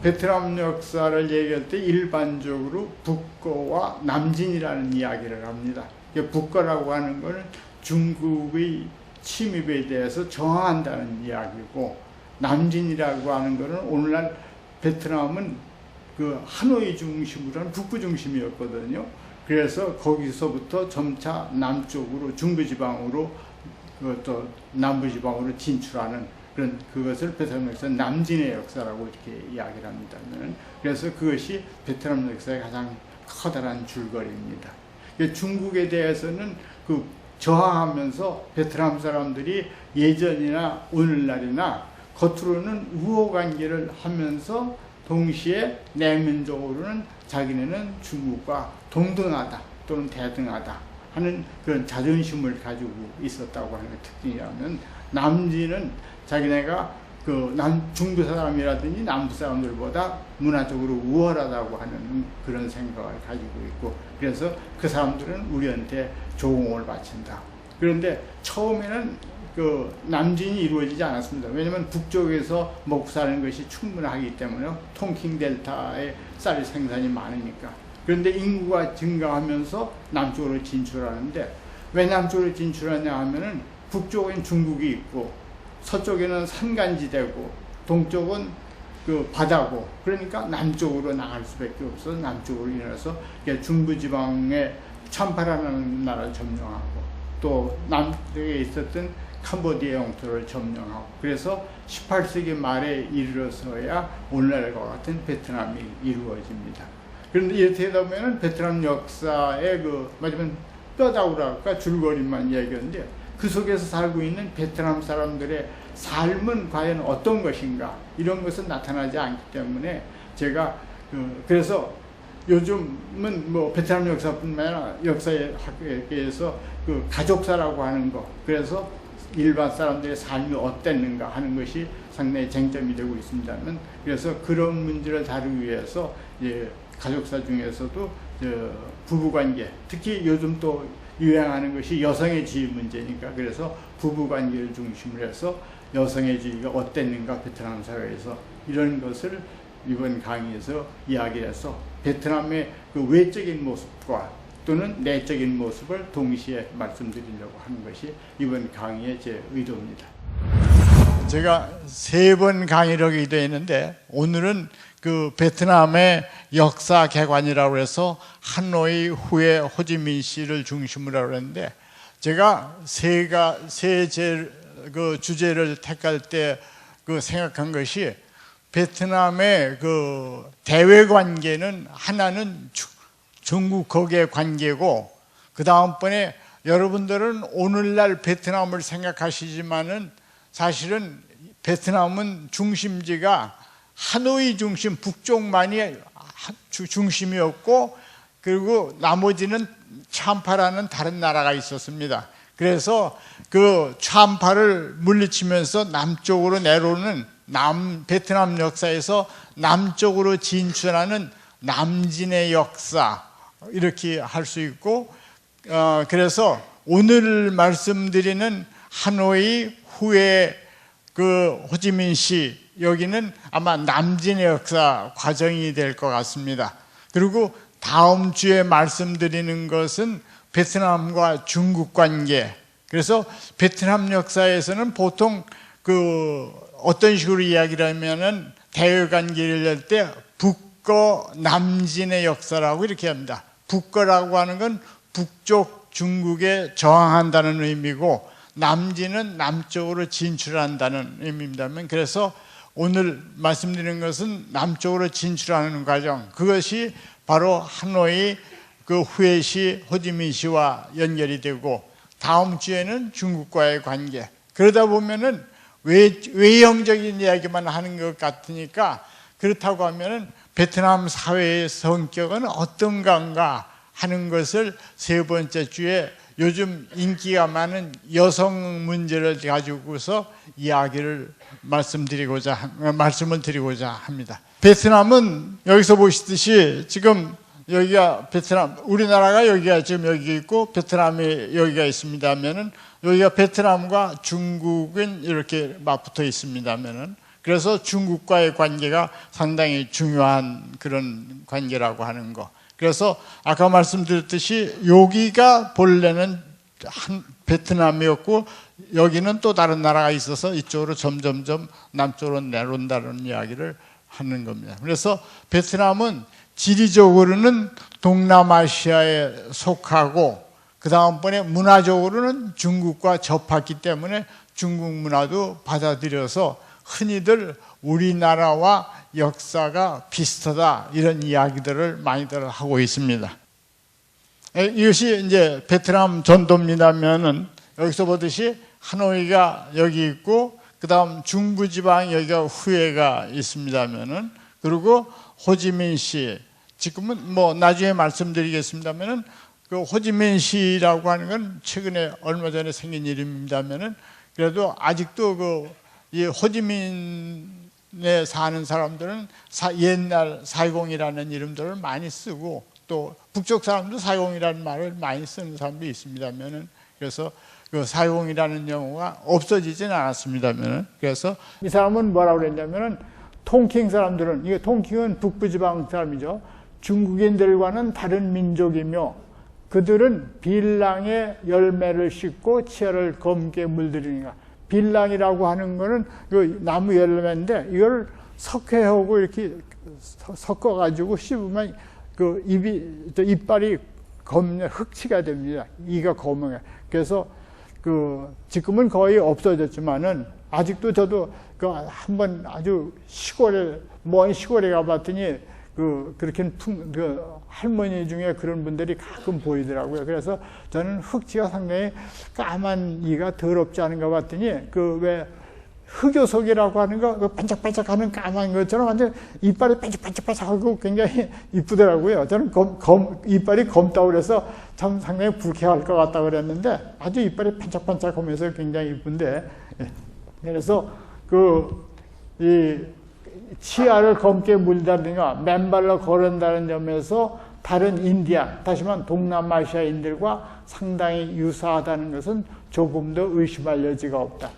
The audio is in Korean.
베트남 역사를 얘기할 때 일반적으로 북거와 남진이라는 이야기를 합니다. 북거라고 하는 것은 중국의 침입에 대해서 저항한다는 이야기고, 남진이라고 하는 것은 오늘날 베트남은 그 하노이 중심으로 한 북부 중심이었거든요. 그래서 거기서부터 점차 남쪽으로 중부지방으로 또 남부지방으로 진출하는 그런, 그것을 베트남 역사는 남진의 역사라고 이렇게 이야기를 합니다. 그래서 그것이 베트남 역사의 가장 커다란 줄거리입니다. 중국에 대해서는 그 저항하면서 베트남 사람들이 예전이나 오늘날이나 겉으로는 우호관계를 하면서 동시에 내면적으로는 자기네는 중국과 동등하다 또는 대등하다 하는 그런 자존심을 가지고 있었다고 하는 특징이라면, 남진은 자기네가 그 중부 사람이라든지 남부 사람들보다 문화적으로 우월하다고 하는 그런 생각을 가지고 있고, 그래서 그 사람들은 우리한테 조공을 바친다. 그런데 처음에는 그 남진이 이루어지지 않았습니다. 왜냐하면 북쪽에서 먹고 사는 것이 충분하기 때문에, 통킹 델타에 쌀 생산이 많으니까. 그런데 인구가 증가하면서 남쪽으로 진출하는데, 왜 남쪽으로 진출하냐 하면은 북쪽엔 중국이 있고 서쪽에는 산간지대고 동쪽은 그 바다고, 그러니까 남쪽으로 나갈 수밖에 없어. 남쪽으로 인해서 중부지방에 참파라는 나라를 점령하고, 또 남쪽에 있었던 캄보디아 영토를 점령하고, 그래서 18세기 말에 이르러서야 오늘날과 같은 베트남이 이루어집니다. 그런데 이렇게 되다 보면은 베트남 역사의 그 마지막 뼈다구랄까 줄거리만 얘기하는데, 그 속에서 살고 있는 베트남 사람들의 삶은 과연 어떤 것인가, 이런 것은 나타나지 않기 때문에 제가 그래서 요즘은 뭐 베트남 역사뿐만 아니라 역사학에서 그 가족사라고 하는 거, 그래서 일반 사람들의 삶이 어땠는가 하는 것이 상당히 쟁점이 되고 있습니다만, 그래서 그런 문제를 다루기 위해서 가족사 중에서도 부부관계, 특히 요즘 또 유행하는 것이 여성의 지위 문제니까, 그래서 부부관계를 중심으로 해서 여성의 지위가 어땠는가 베트남 사회에서, 이런 것을 이번 강의에서 이야기해서 베트남의 그 외적인 모습과 또는 내적인 모습을 동시에 말씀드리려고 하는 것이 이번 강의의 제 의도입니다. 제가 3번 강의를 하게 되어 있는데, 오늘은 그 베트남의 역사 개관이라고 해서 하노이 후에 호지민 씨를 중심으로 했는데, 제가 그 주제를 택할 때 그 생각한 것이, 베트남의 그 대외 관계는 하나는 중국과의 관계고, 그 다음번에 여러분들은 오늘날 베트남을 생각하시지만은 사실은 베트남은 중심지가 하노이 중심 북쪽만이 중심이었고, 그리고 나머지는 참파라는 다른 나라가 있었습니다. 그래서 그 참파를 물리치면서 남쪽으로 내려오는 베트남 역사에서 남쪽으로 진출하는 남진의 역사, 이렇게 할 수 있고, 그래서 오늘 말씀드리는 하노이 후에 그 호지민 씨, 여기는 아마 남진의 역사 과정이 될 것 같습니다. 그리고 다음 주에 말씀드리는 것은 베트남과 중국 관계. 그래서 베트남 역사에서는 보통 그 어떤 식으로 이야기를 하면은 대외 관계를 할 때 북거 남진의 역사라고 이렇게 합니다. 북거라고 하는 건 북쪽 중국에 저항한다는 의미고, 남진은 남쪽으로 진출한다는 의미입니다. 그래서 오늘 말씀드리는 것은 남쪽으로 진출하는 과정, 그것이 바로 하노이 그 후에 시 호지민 씨와 연결이 되고, 다음 주에는 중국과의 관계. 그러다 보면은 외형적인 이야기만 하는 것 같으니까, 그렇다고 하면은 베트남 사회의 성격은 어떤가 하는 것을 3번째 주에 요즘 인기가 많은 여성 문제를 가지고서 이야기를 말씀을 드리고자 합니다. 베트남은 여기서 보시듯이 지금 여기가 베트남, 우리나라가 여기가 지금 여기 있고 베트남이 여기가 있습니다면은, 여기가 베트남과 중국은 이렇게 맞붙어 있습니다면은, 그래서 중국과의 관계가 상당히 중요한 그런 관계라고 하는 거. 그래서 아까 말씀드렸듯이 여기가 본래는 베트남이었고 여기는 또 다른 나라가 있어서 이쪽으로 점점점 남쪽으로 내려온다는 이야기를 하는 겁니다. 그래서 베트남은 지리적으로는 동남아시아에 속하고 그 다음번에 문화적으로는 중국과 접했기 때문에 중국 문화도 받아들여서 흔히들 우리나라와 역사가 비슷하다 이런 이야기들을 많이들 하고 있습니다. 이것이 이제 베트남 전도입니다면은 여기서 보듯이 하노이가 여기 있고 그 다음 중부지방 여기가 후에가 있습니다면은 그리고 호지민시 지금은 뭐 나중에 말씀드리겠습니다면은 그 호지민시라고 하는 건 최근에 얼마 전에 생긴 이름입니다면은 그래도 아직도 그 이 호지민에 사는 사람들은 옛날 420이라는 이름들을 많이 쓰고 또 북쪽 사람도 420이라는 말을 많이 쓰는 사람도 있습니다면은 그래서 그 420이라는 용어가 없어지진 않았습니다면은 그래서 이 사람은 뭐라고 그랬냐면은 통킹 사람들은 이게 통킹은 북부지방 사람이죠. 중국인들과는 다른 민족이며 그들은 빌랑의 열매를 씹고 치아를 검게 물들이니까 빌랑이라고 하는 거는 그 나무 열매인데 이걸 석회하고 이렇게 섞어가지고 씹으면 그 이빨이 흑치가 됩니다. 이가 검은. 그래서 그 지금은 거의 없어졌지만은 아직도 저도 그 한번 아주 먼 시골에 가봤더니 그렇게 그 할머니 중에 그런 분들이 가끔 보이더라고요. 그래서 저는 흑치가 상당히 까만 이가 더럽지 않은가 봤더니 그 왜 흑요석이라고 하는 거 반짝반짝하는 까만 것처럼 완전 이빨이 반짝반짝하고 굉장히 이쁘더라고요. 저는 이빨이 검다고 그래서 참 상당히 불쾌할 것 같다 그랬는데 아주 이빨이 반짝반짝하면서 굉장히 이쁜데 그래서 이 치아를 검게 물다든가 맨발로 걸은다는 점에서 다른 인디안, 다시 말하면 동남아시아인들과 상당히 유사하다는 것은 조금도 의심할 여지가 없다.